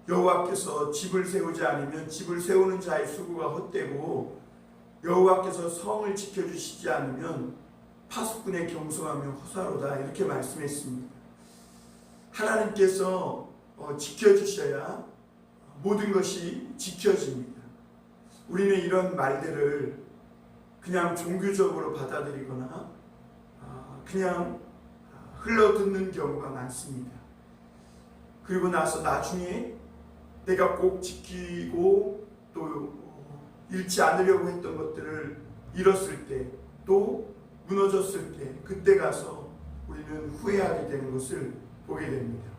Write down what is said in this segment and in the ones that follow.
여호와께서 집을 세우지 않으면 집을 세우는 자의 수고가 헛되고 여호와께서 성을 지켜주시지 않으면 파수꾼의 경성하며 허사로다, 이렇게 말씀했습니다. 하나님께서 지켜주셔야 모든 것이 지켜집니다. 우리는 이런 말들을 그냥 종교적으로 받아들이거나 그냥 흘러듣는 경우가 많습니다. 그리고 나서 나중에 내가 꼭 지키고 또 잃지 않으려고 했던 것들을 잃었을 때, 또 무너졌을 때, 그때 가서 우리는 후회하게 되는 것을 보게 됩니다.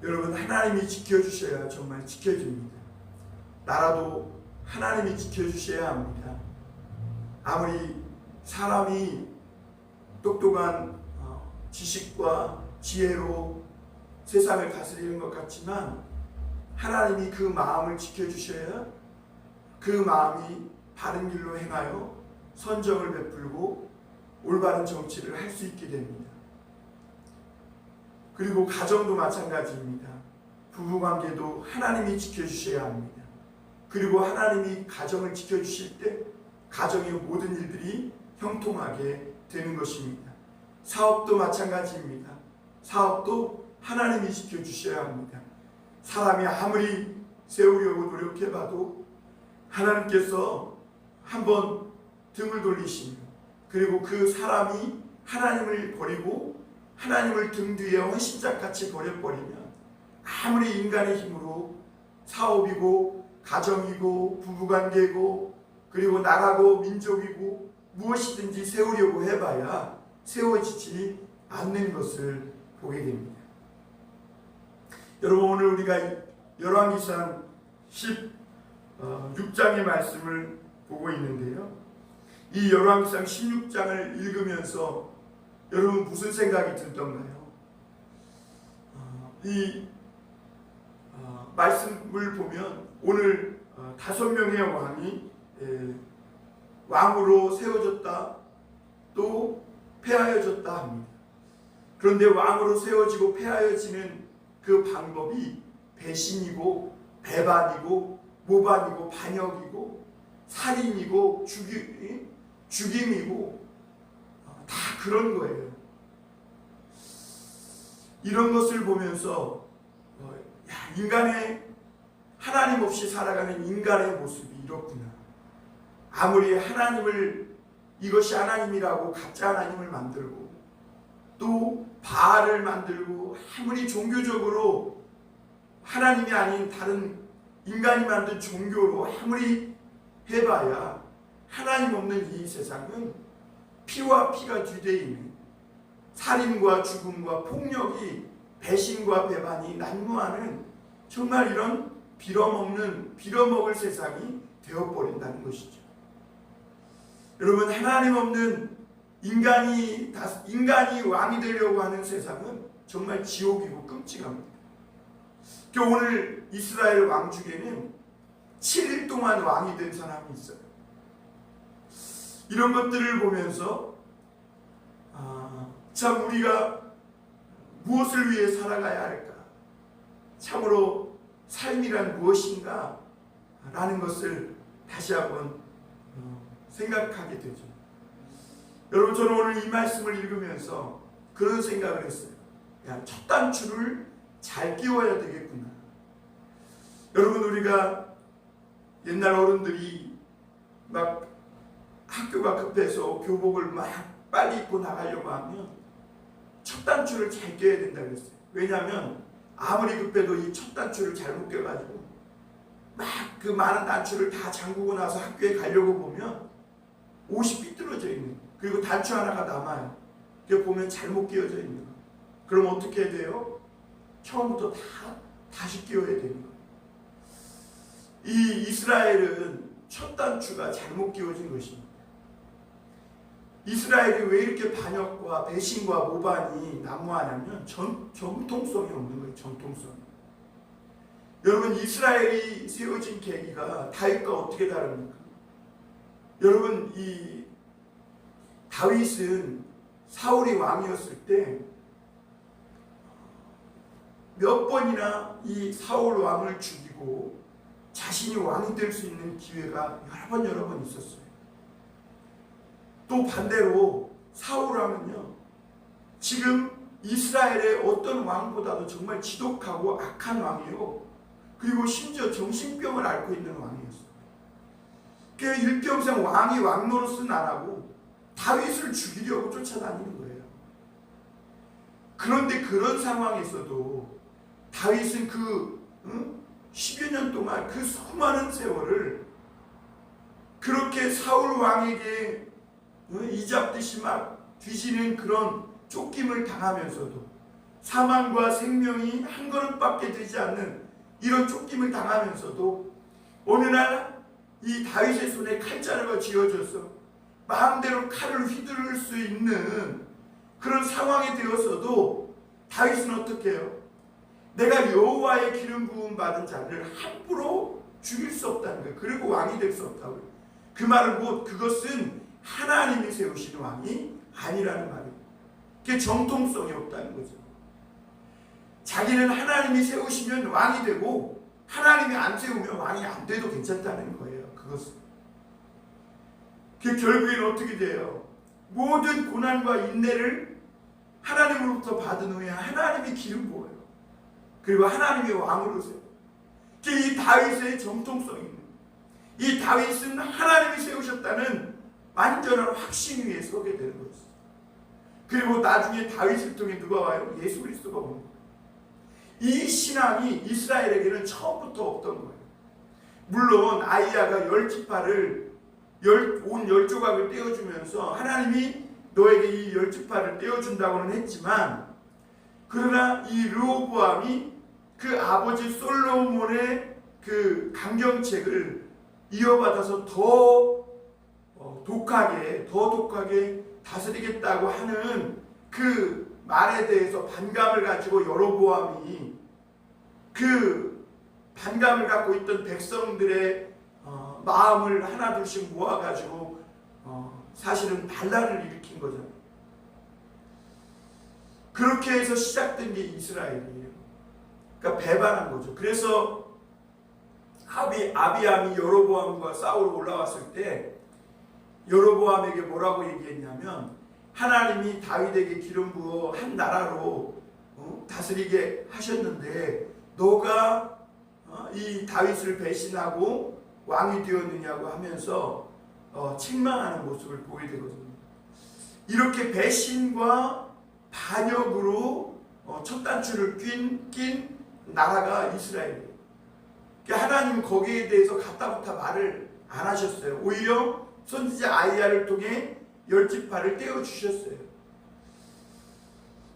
여러분, 하나님이 지켜주셔야 정말 지켜집니다. 나라도 하나님이 지켜주셔야 합니다. 아무리 사람이 똑똑한 지식과 지혜로 세상을 다스리는 것 같지만 하나님이 그 마음을 지켜주셔야 그 마음이 바른 길로 행하여 선정을 베풀고 올바른 정치를 할 수 있게 됩니다. 그리고 가정도 마찬가지입니다. 부부관계도 하나님이 지켜주셔야 합니다. 그리고 하나님이 가정을 지켜주실 때 가정의 모든 일들이 형통하게 되는 것입니다. 사업도 마찬가지입니다. 사업도 하나님이 지켜주셔야 합니다. 사람이 아무리 세우려고 노력해봐도 하나님께서 한번 등을 돌리시면, 그리고 그 사람이 하나님을 버리고 하나님을 등 뒤에 헌신짝같이 버려버리면 아무리 인간의 힘으로 사업이고 가정이고 부부관계고 그리고 나라고 민족이고 무엇이든지 세우려고 해봐야 세워지지 않는 것을 보게 됩니다. 여러분, 오늘 우리가 열왕기상 16장의 말씀을 보고 있는데요, 이 열왕기상 16장을 읽으면서 여러분 무슨 생각이 들던가요? 이 말씀을 보면 오늘 5명의 왕이 왕으로 세워졌다, 또 폐하여졌다 합니다. 그런데 왕으로 세워지고 폐하여지는 그 방법이 배신이고 배반이고 모반이고 반역이고 살인이고 죽임이고 다 그런 거예요. 이런 것을 보면서 인간의, 하나님 없이 살아가는 인간의 모습이 이렇구나. 아무리 하나님을, 이것이 하나님이라고 가짜 하나님을 만들고 또 바알을 만들고 아무리 종교적으로 하나님이 아닌 다른 인간이 만든 종교로 아무리 해봐야 하나님 없는 이 세상은 피와 피가 뒤대이는 살인과 죽음과 폭력이, 배신과 배반이 난무하는 정말 이런 빌어먹을 세상이 되어버린다는 것이죠. 여러분, 하나님 없는 인간이 왕이 되려고 하는 세상은 정말 지옥이고 끔찍합니다. 오늘 이스라엘 왕 중에는 7일 동안 왕이 된 사람이 있어요. 이런 것들을 보면서 참 우리가 무엇을 위해 살아가야 할까? 참으로 삶이란 무엇인가? 라는 것을 다시 한번 생각하게 되죠. 여러분, 저는 오늘 이 말씀을 읽으면서 그런 생각을 했어요. 첫 단추를 잘 끼워야 되겠구나. 여러분, 우리가 옛날 어른들이 막 학교가 급해서 교복을 막 빨리 입고 나가려고 하면 첫 단추를 잘 껴야 된다고 했어요. 왜냐하면 아무리 급해도 이 첫 단추를 잘못 껴가지고 막 그 많은 단추를 다 잠그고 나서 학교에 가려고 보면 옷이 삐뚤어져 있는 거예요. 그리고 단추 하나가 남아요. 그게 보면 잘못 끼워져 있는 거예요. 그럼 어떻게 해야 돼요? 처음부터 다시 끼워야 되는 거예요. 이 이스라엘은 첫 단추가 잘못 끼워진 것입니다. 이스라엘이 왜 이렇게 반역과 배신과 모반이 난무하냐면 정통성이 없는 거예요. 정통성. 여러분, 이스라엘이 세워진 계기가 다윗과 어떻게 다릅니까? 여러분, 이 다윗은 사울이 왕이었을 때 몇 번이나 이 사울 왕을 죽이고 자신이 왕이 될 수 있는 기회가 여러 번 있었어요. 또 반대로 사울 왕은요, 지금 이스라엘의 어떤 왕보다도 정말 지독하고 악한 왕이요, 그리고 심지어 정신병을 앓고 있는 왕이었어요. 그 일평생 왕이 왕노릇은 안 하고 다윗을 죽이려고 쫓아다니는 거예요. 그런데 그런 상황에서도 다윗은 그 10여 년 동안 그 수많은 세월을 그렇게 사울 왕에게 이잡듯이 막 뒤지는 그런 쫓김을 당하면서도, 사망과 생명이 한 걸음밖에 되지 않는 이런 쫓김을 당하면서도 어느 날 이 다윗의 손에 칼자루가 쥐어져서 마음대로 칼을 휘두를 수 있는 그런 상황이 되어서도 다윗은 어떻게 해요? 내가 여호와의 기름 부음 받은 자를 함부로 죽일 수 없다는 거예요. 그리고 왕이 될 수 없다고요. 그 말은 곧 그것은 하나님이 세우신 왕이 아니라는 말이에요. 그게 정통성이 없다는 거죠. 자기는 하나님이 세우시면 왕이 되고 하나님이 안 세우면 왕이 안 돼도 괜찮다는 거예요. 그것은. 그게 결국에는 어떻게 돼요? 모든 고난과 인내를 하나님으로부터 받은 후에 하나님이 기름 부어요. 그리고 하나님이 왕으로 세워요. 이 다윗의 정통성이 있는, 이 다윗은 하나님이 세우셨다는 완전한 확신 위에 서게 되는 거죠. 그리고 나중에 다윗을 통해 누가 와요? 예수 그리스도가 옵니다. 이 신앙이 이스라엘에게는 처음부터 없던 거예요. 물론 아이야가 10지파를 온 10조각을 떼어주면서 하나님이 너에게 이 10지파를 떼어준다고는 했지만, 그러나 이 르호보암이 그 아버지 솔로몬의 그 강경책을 이어받아서 더 독하게 다스리겠다고 하는 그 말에 대해서 반감을 가지고 여로보암이 그 반감을 갖고 있던 백성들의 마음을 하나둘씩 모아가지고 사실은 반란을 일으킨 거잖아요. 그렇게 해서 시작된 게 이스라엘이에요. 그러니까 배반한 거죠. 그래서 아비암이 여로보암과 싸우러 올라왔을 때 여로보암에게 뭐라고 얘기했냐면, 하나님이 다윗에게 기름 부어 한 나라로 다스리게 하셨는데 너가 이 다윗을 배신하고 왕이 되었느냐고 하면서 책망하는 모습을 보게 되거든요. 이렇게 배신과 반역으로 첫 단추를 낀 나라가 이스라엘이에요. 하나님은 거기에 대해서 가타부타 말을 안 하셨어요. 오히려 선지자 아이야를 통해 10지파를 떼어주셨어요.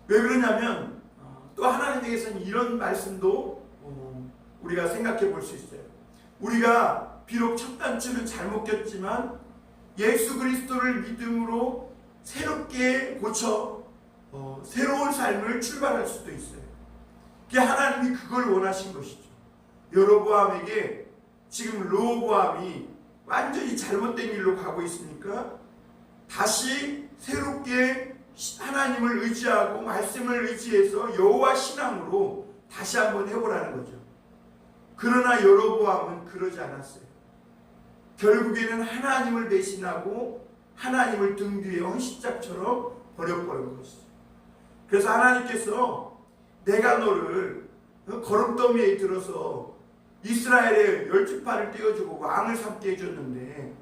왜 그러냐면 또 하나님에게서는 이런 말씀도 우리가 생각해 볼 수 있어요. 우리가 비록 첫 단추는 잘못 꼈지만 예수 그리스도를 믿음으로 새롭게 고쳐 새로운 삶을 출발할 수도 있어요. 하나님이 그걸 원하신 것이죠. 여로보암에게 지금 르호보암이 완전히 잘못된 일로 가고 있으니까 다시 새롭게 하나님을 의지하고 말씀을 의지해서 여호와 신앙으로 다시 한번 해보라는 거죠. 그러나 여로보암은 그러지 않았어요. 결국에는 하나님을 배신하고 하나님을 등 뒤에 헌신짝처럼 버려버린 것이죠. 그래서 하나님께서 내가 너를 거름더미에 들어서 이스라엘의 10지파를 떼어주고 왕을 삼게 해줬는데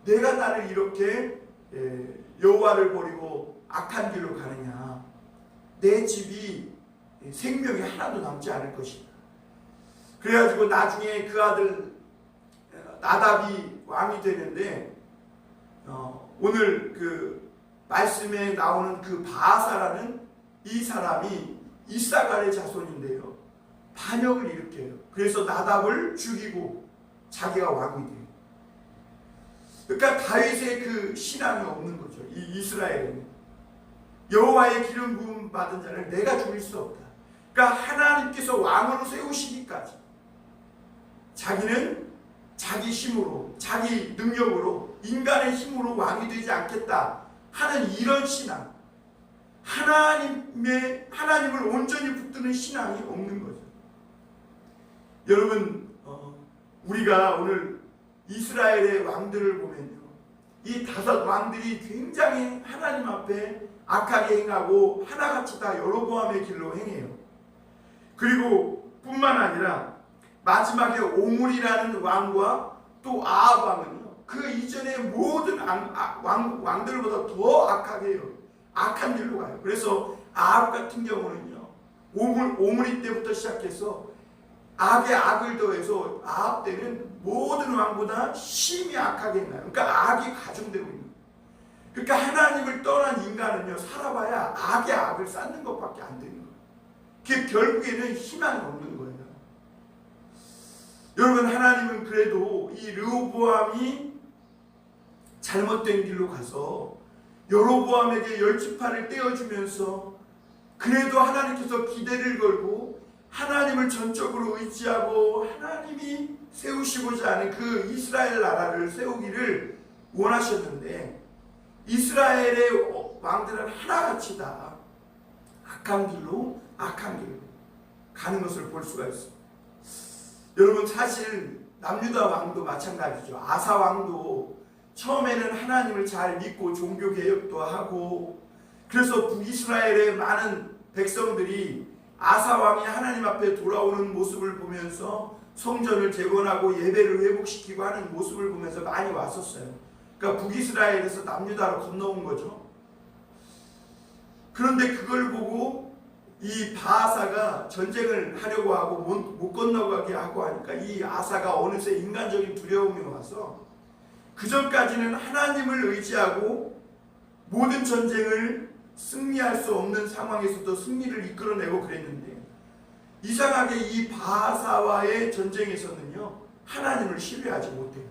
내가 나를 이렇게 여호와를 버리고 악한 길로 가느냐. 내 집이 생명이 하나도 남지 않을 것이다. 그래가지고 나중에 그 아들 나답이 왕이 되는데 오늘 그 말씀에 나오는 그 바아사라는 이 사람이 이사갈의 자손인데요, 반역을 일으켜요. 그래서 나답을 죽이고 자기가 왕이 돼요. 그러니까 다윗의 그 신앙이 없는 거죠. 이 이스라엘에는 여호와의 기름 부음 받은 자를 내가 죽일 수 없다. 그러니까 하나님께서 왕으로 세우시기까지 자기는 자기 힘으로, 자기 능력으로, 인간의 힘으로 왕이 되지 않겠다 하는 이런 신앙, 하나님을 온전히 붙드는 신앙이 없는 거죠. 여러분, 우리가 오늘 이스라엘의 왕들을 보면요, 이 5 왕들이 굉장히 하나님 앞에 악하게 행하고 하나같이 다 여로보암의 길로 행해요. 그리고 뿐만 아니라 마지막에 오므리라는 왕과 또 아합 왕은요, 그 이전의 모든 왕들보다 더 악하게 해요. 악한 길로 가요. 그래서 아합 같은 경우는요, 오므리 때부터 시작해서 악에 악을 더해서 아합 때는 모든 왕보다 심히 악하게 행해요. 그러니까 악이 가중되고 있는 거예요. 그러니까 하나님을 떠난 인간은요, 살아봐야 악에 악을 쌓는 것밖에 안 되는 거예요. 그게 결국에는 희망이 없는 거예요. 여러분, 하나님은 그래도 이 르호보암이 잘못된 길로 가서 여로보암에게 10지파를 떼어주면서 그래도 하나님께서 기대를 걸고 하나님을 전적으로 의지하고 하나님이 세우시고자 하는 그 이스라엘 나라를 세우기를 원하셨는데, 이스라엘의 왕들은 하나같이 다 악한 길로 가는 것을 볼 수가 있습니다. 여러분, 사실 남유다 왕도 마찬가지죠. 아사 왕도 처음에는 하나님을 잘 믿고 종교 개혁도 하고, 그래서 북이스라엘의 많은 백성들이 아사 왕이 하나님 앞에 돌아오는 모습을 보면서 성전을 재건하고 예배를 회복시키고 하는 모습을 보면서 많이 왔었어요. 그러니까 북이스라엘에서 남유다로 건너온 거죠. 그런데 그걸 보고 이 바아사가 전쟁을 하려고 하고 못 건너가게 하고 하니까 이 아사가 어느새 인간적인 두려움이 와서 그 전까지는 하나님을 의지하고 모든 전쟁을 승리할 수 없는 상황에서도 승리를 이끌어내고 그랬는데, 이상하게 이 바아사와의 전쟁에서는요, 하나님을 신뢰하지 못해요.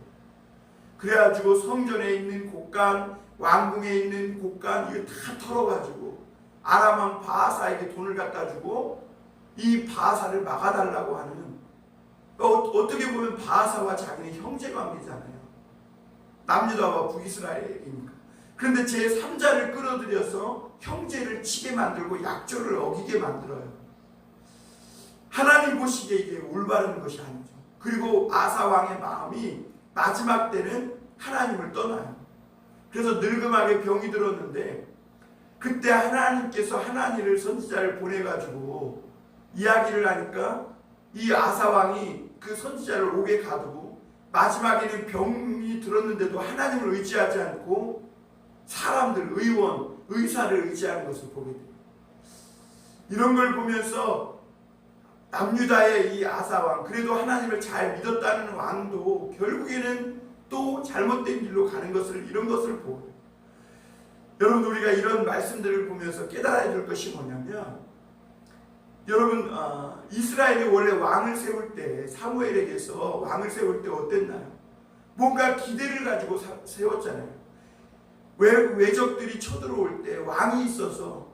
그래가지고 성전에 있는 곳간, 왕궁에 있는 곳간, 이거 다 털어가지고 아람 왕 바아사에게 돈을 갖다 주고 이 바아사를 막아달라고 하는, 어떻게 보면 바아사와 자기는 형제관계잖아요. 남유다와 북이스라엘이니까. 그런데 제3자를 끌어들여서 형제를 치게 만들고 약조를 어기게 만들어요. 하나님 보시기에 이게 올바른 것이 아니죠. 그리고 아사 왕의 마음이 마지막 때는 하나님을 떠나요. 그래서 늙음하게 병이 들었는데, 그때 하나님께서 하나님을 선지자를 보내가지고 이야기를 하니까 이 아사 왕이 그 선지자를 옥에 가두고 마지막에는 병이 들었는데도 하나님을 의지하지 않고 사람들, 의원, 의사를 의지하는 것을 보게 돼요. 이런 걸 보면서 남유다의 이 아사 왕, 그래도 하나님을 잘 믿었다는 왕도 결국에는 또 잘못된 길로 가는 것을, 이런 것을 보고, 여러분, 우리가 이런 말씀들을 보면서 깨달아야 될 것이 뭐냐면, 여러분, 이스라엘이 원래 왕을 세울 때, 사무엘에게서 왕을 세울 때 어땠나요? 뭔가 기대를 가지고 세웠잖아요. 외적들이 쳐들어올 때 왕이 있어서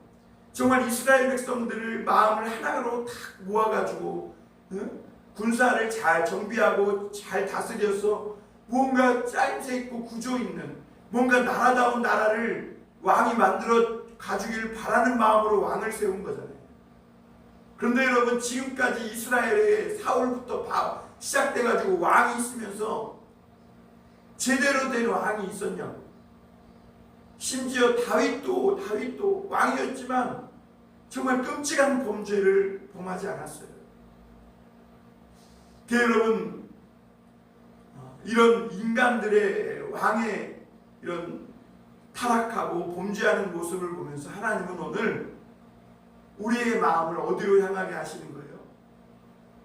정말 이스라엘 백성들을 마음을 하나로 탁 모아가지고 군사를 잘 정비하고 잘 다스려서 뭔가 짜임새 있고 구조 있는 뭔가 나라다운 나라를 왕이 만들어 가주길 바라는 마음으로 왕을 세운 거잖아요. 그런데 여러분, 지금까지 이스라엘에 사울부터 시작돼가지고 왕이 있으면서 제대로 된 왕이 있었냐고. 심지어 다윗도 왕이었지만 정말 끔찍한 범죄를 범하지 않았어요. 여러분, 이런 인간들의 왕의 이런 타락하고 범죄하는 모습을 보면서 하나님은 오늘 우리의 마음을 어디로 향하게 하시는 거예요?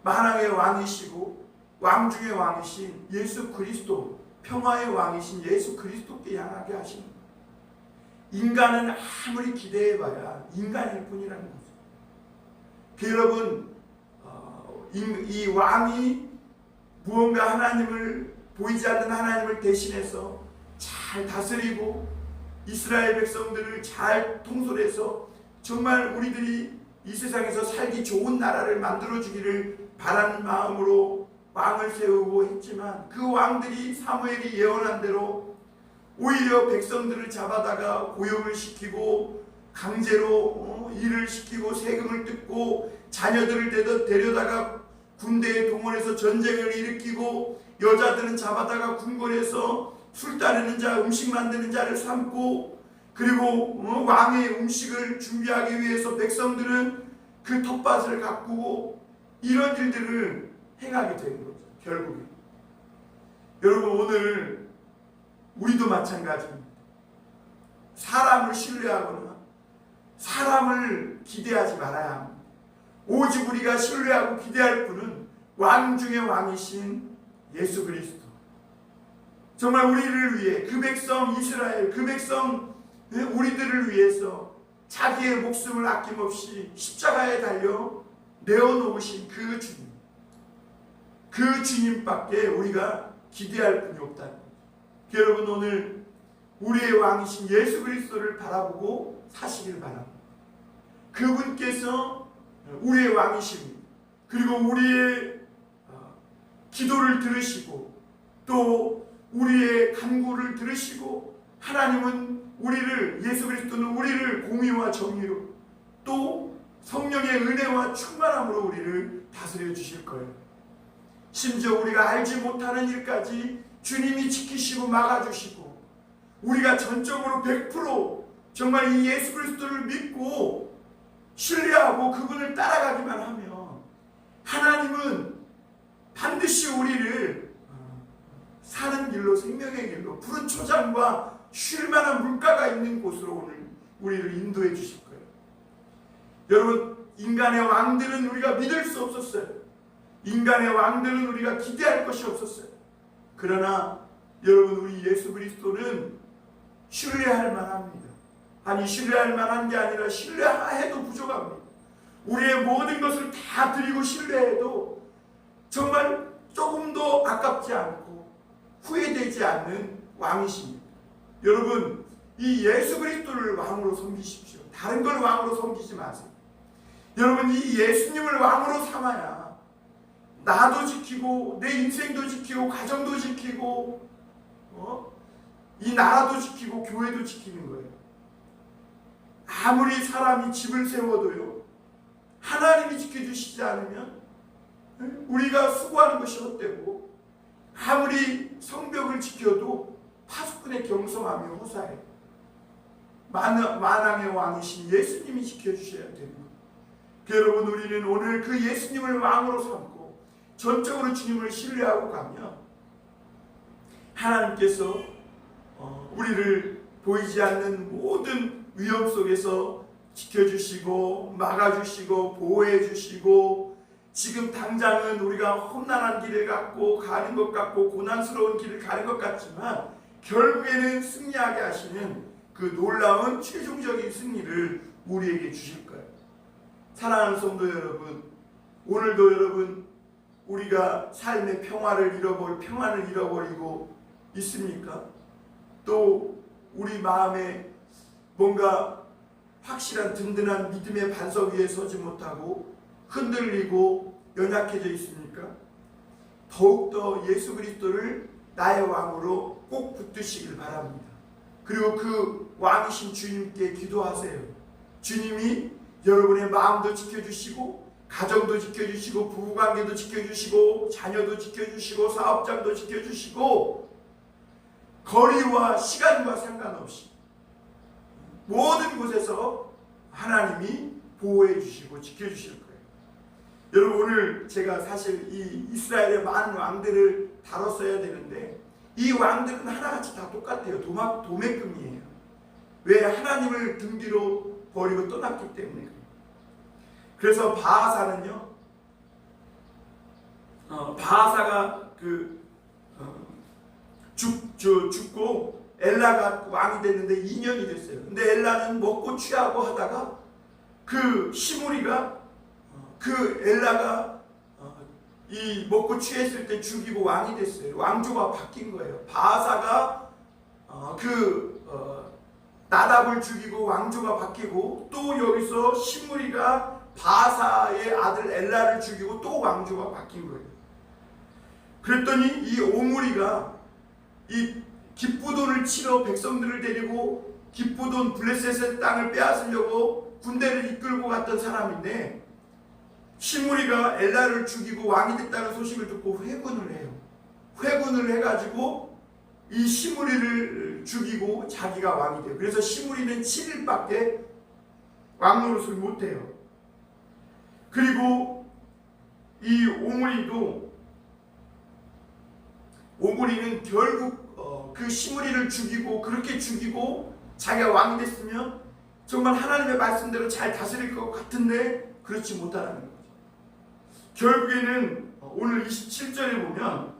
만왕의 왕이시고 왕 중의 왕이신 예수 그리스도, 평화의 왕이신 예수 그리스도께 향하게 하시는 거예요. 인간은 아무리 기대해봐야 인간일 뿐이라는 거죠. 여러분, 이 왕이 무언가 하나님을, 보이지 않는 하나님을 대신해서 잘 다스리고 이스라엘 백성들을 잘 통솔해서 정말 우리들이 이 세상에서 살기 좋은 나라를 만들어주기를 바라는 마음으로 왕을 세우고 했지만, 그 왕들이 사무엘이 예언한 대로 오히려 백성들을 잡아다가 고용을 시키고 강제로 일을 시키고 세금을 뜯고 자녀들을 데려다가 군대에 동원해서 전쟁을 일으키고 여자들은 잡아다가 궁궐에서 술 따르는 자, 음식 만드는 자를 삼고 그리고 왕의 음식을 준비하기 위해서 백성들은 그 텃밭을 가꾸고 이런 일들을 행하게 되는 거죠. 결국에 여러분 오늘 우리도 마찬가지입니다. 사람을 신뢰하거나 사람을 기대하지 말아야 합니다. 오직 우리가 신뢰하고 기대할 분은 왕 중의 왕이신 예수 그리스도. 정말 우리를 위해 그 백성 이스라엘, 그 백성 우리들을 위해서 자기의 목숨을 아낌없이 십자가에 달려 내어놓으신 그 주님, 그 주님밖에 우리가 기대할 분이 없다는 거죠. 여러분 오늘 우리의 왕이신 예수 그리스도를 바라보고 사시길 바랍니다. 그분께서 우리의 왕이십니다. 그리고 우리의 기도를 들으시고 또 우리의 간구를 들으시고 하나님은 우리를 예수 그리스도는 우리를 공의와 정의로 또 성령의 은혜와 충만함으로 우리를 다스려 주실 거예요. 심지어 우리가 알지 못하는 일까지 주님이 지키시고 막아주시고 우리가 전적으로 100% 정말 이 예수 그리스도를 믿고 신뢰하고 그분을 따라가기만 하면 하나님은 반드시 우리를 사는 길로 생명의 길로 푸른 초장과 쉴만한 물가가 있는 곳으로 오늘 우리를 인도해 주실 거예요. 여러분 인간의 왕들은 우리가 믿을 수 없었어요. 인간의 왕들은 우리가 기대할 것이 없었어요. 그러나 여러분 우리 예수 그리스도는 신뢰할 만합니다. 아니 신뢰할 만한 게 아니라 신뢰해도 부족합니다. 우리의 모든 것을 다 드리고 신뢰해도 정말 조금도 아깝지 않고 후회되지 않는 왕이십니다. 여러분 이 예수 그리스도를 왕으로 섬기십시오. 다른 걸 왕으로 섬기지 마세요. 여러분 이 예수님을 왕으로 삼아야 나도 지키고 내 인생도 지키고 가정도 지키고 이 나라도 지키고 교회도 지키는 거예요. 아무리 사람이 집을 세워도요 하나님이 지켜주시지 않으면 우리가 수고하는 것이 헛되고 아무리 성벽을 지켜도 파수꾼의 경성하며 호사해 만왕의 왕이신 예수님이 지켜주셔야 되는 거예요. 여러분 우리는 오늘 그 예수님을 왕으로 삼고 전적으로 주님을 신뢰하고 가면 하나님께서 우리를 보이지 않는 모든 위험 속에서 지켜주시고 막아주시고 보호해주시고 지금 당장은 우리가 험난한 길을 갖고 가는 것 같고 고난스러운 길을 가는 것 같지만 결국에는 승리하게 하시는 그 놀라운 최종적인 승리를 우리에게 주실 거예요. 사랑하는 성도 여러분, 오늘도 여러분 우리가 삶의 평안을 잃어버리고 있습니까? 또 우리 마음에 뭔가 확실한 든든한 믿음의 반석 위에 서지 못하고 흔들리고 연약해져 있습니까? 더욱더 예수 그리스도를 나의 왕으로 꼭 붙드시길 바랍니다. 그리고 그 왕이신 주님께 기도하세요. 주님이 여러분의 마음도 지켜주시고 가정도 지켜주시고 부부관계도 지켜주시고 자녀도 지켜주시고 사업장도 지켜주시고 거리와 시간과 상관없이 모든 곳에서 하나님이 보호해 주시고 지켜주실 거예요. 여러분 오늘 제가 사실 이 이스라엘의 많은 왕들을 다뤘어야 되는데 이 왕들은 하나같이 다 똑같아요. 도매금이에요. 왜? 하나님을 등 뒤로 버리고 떠났기 때문에. 그래서 바하사는요, 바하사가 죽고 엘라가 왕이 됐는데 2년이 됐어요. 근데 엘라는 먹고 취하고 하다가 그 시므리가 그 엘라가 이 먹고 취했을 때 죽이고 왕이 됐어요. 왕조가 바뀐 거예요. 바하사가 나답을 죽이고 왕조가 바뀌고 또 여기서 시므리가 바하사의 아들 엘라를 죽이고 또 왕조가 바뀐 거예요. 그랬더니 이 오므리가 이 기쁘도를 치러 백성들을 데리고 기쁘돈 블레셋의 땅을 빼앗으려고 군대를 이끌고 갔던 사람인데 시므리가 엘라를 죽이고 왕이 됐다는 소식을 듣고 회군을 해요. 회군을 해가지고 이 시므리를 죽이고 자기가 왕이 돼요. 그래서 시므리는 7일밖에 왕노릇을 못해요. 그리고 이 오므리는 결국 그 시므리를 죽이고 그렇게 죽이고 자기가 왕이 됐으면 정말 하나님의 말씀대로 잘 다스릴 것 같은데 그렇지 못하는 거죠. 결국에는 오늘 27절에 보면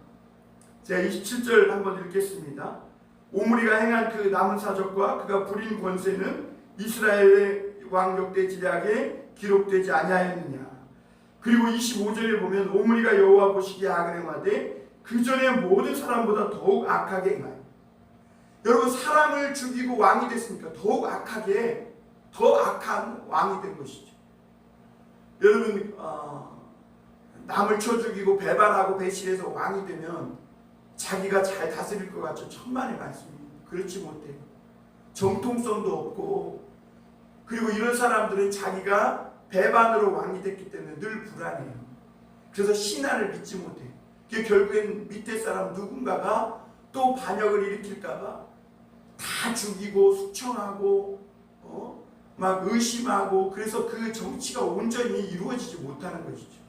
제가 27절 한번 읽겠습니다. 오므리가 행한 그 남은 사적과 그가 부린 권세는 이스라엘의 왕족대 지략에 기록되지 아니하였느냐. 그리고 25절에 보면 오므리가 여호와 보시기에 악을 행하되 그 전에 모든 사람보다 더욱 악하게 행하여. 여러분 사람을 죽이고 왕이 됐으니까 더욱 악하게 더 악한 왕이 된 것이죠. 여러분 남을 쳐 죽이고 배반하고 배신해서 왕이 되면 자기가 잘 다스릴 것 같죠. 천만의 말씀입니다. 그렇지 못해요. 정통성도 없고 그리고 이런 사람들은 자기가 배반으로 왕이 됐기 때문에 늘 불안해요. 그래서 신하를 믿지 못해요. 결국엔 밑에 사람 누군가가 또 반역을 일으킬까봐 다 죽이고 숙청하고 막 의심하고 그래서 그 정치가 온전히 이루어지지 못하는 것이죠.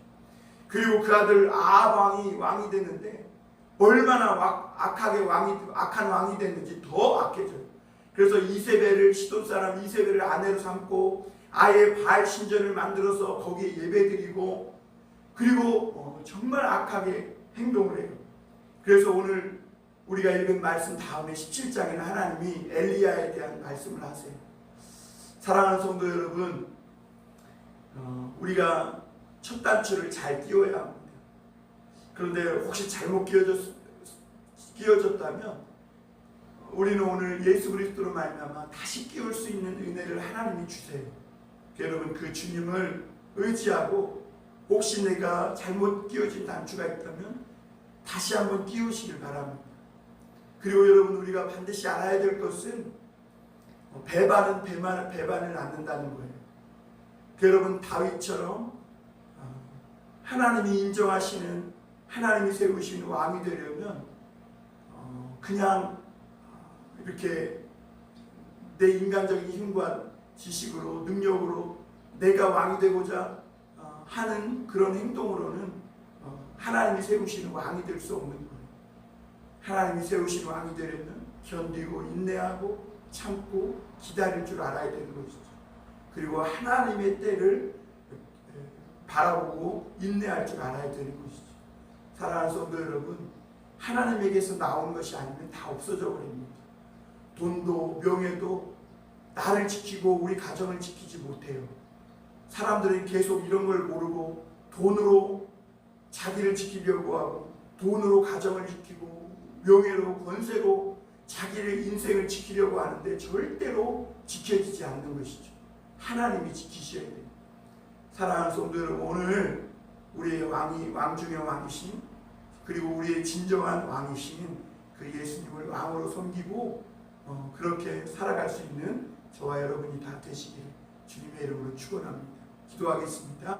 그리고 그 아들 아합 왕이 됐는데 얼마나 악한 왕이 됐는지 더 악해져요. 그래서 이세벨을 시돈 사람 이세벨을 아내로 삼고 아예 바알 신전을 만들어서 거기에 예배드리고 그리고 정말 악하게 행동을 해요. 그래서 오늘 우리가 읽은 말씀 다음에 17장에는 하나님이 엘리야에 대한 말씀을 하세요. 사랑하는 성도 여러분, 우리가 첫 단추를 잘 끼워야 합니다. 그런데 혹시 잘못 끼워졌다면 우리는 오늘 예수 그리스도로 말미암아 다시 끼울 수 있는 은혜를 하나님이 주세요. 여러분 그 주님을 의지하고 혹시 내가 잘못 끼워진 단추가 있다면 다시 한번 끼우시길 바랍니다. 그리고 여러분 우리가 반드시 알아야 될 것은 배반은 배반을 낳는다는 거예요. 여러분 다윗처럼 하나님이 인정하시는 하나님이 세우시는 왕이 되려면 그냥 이렇게 내 인간적인 힘과 지식으로 능력으로 내가 왕이 되고자 하는 그런 행동으로는 하나님이 세우시는 왕이 될 수 없는 거예요. 하나님이 세우시는 왕이 되려면 견디고 인내하고 참고 기다릴 줄 알아야 되는 것이죠. 그리고 하나님의 때를 바라보고 인내할 줄 알아야 되는 것이죠. 사랑하는 성도 여러분, 하나님에게서 나오는 것이 아니면 다 없어져 버립니다. 돈도 명예도 나를 지키고 우리 가정을 지키지 못해요. 사람들은 계속 이런 걸 모르고 돈으로 자기를 지키려고 하고 돈으로 가정을 지키고 명예로 권세로 자기의 인생을 지키려고 하는데 절대로 지켜지지 않는 것이죠. 하나님이 지키셔야 돼요. 사랑하는 성도 여러분, 오늘 우리의 왕 중의 왕이신 그리고 우리의 진정한 왕이신 그 예수님을 왕으로 섬기고 그렇게 살아갈 수 있는 저와 여러분이 다 되시기를 주님의 이름으로 축원합니다. 기도하겠습니다.